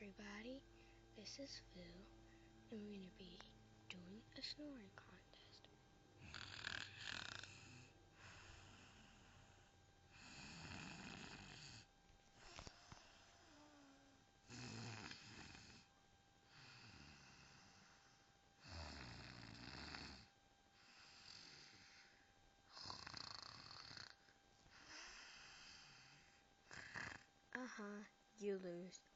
everybody, this is Phil, and we're going to be doing a snoring contest. You lose.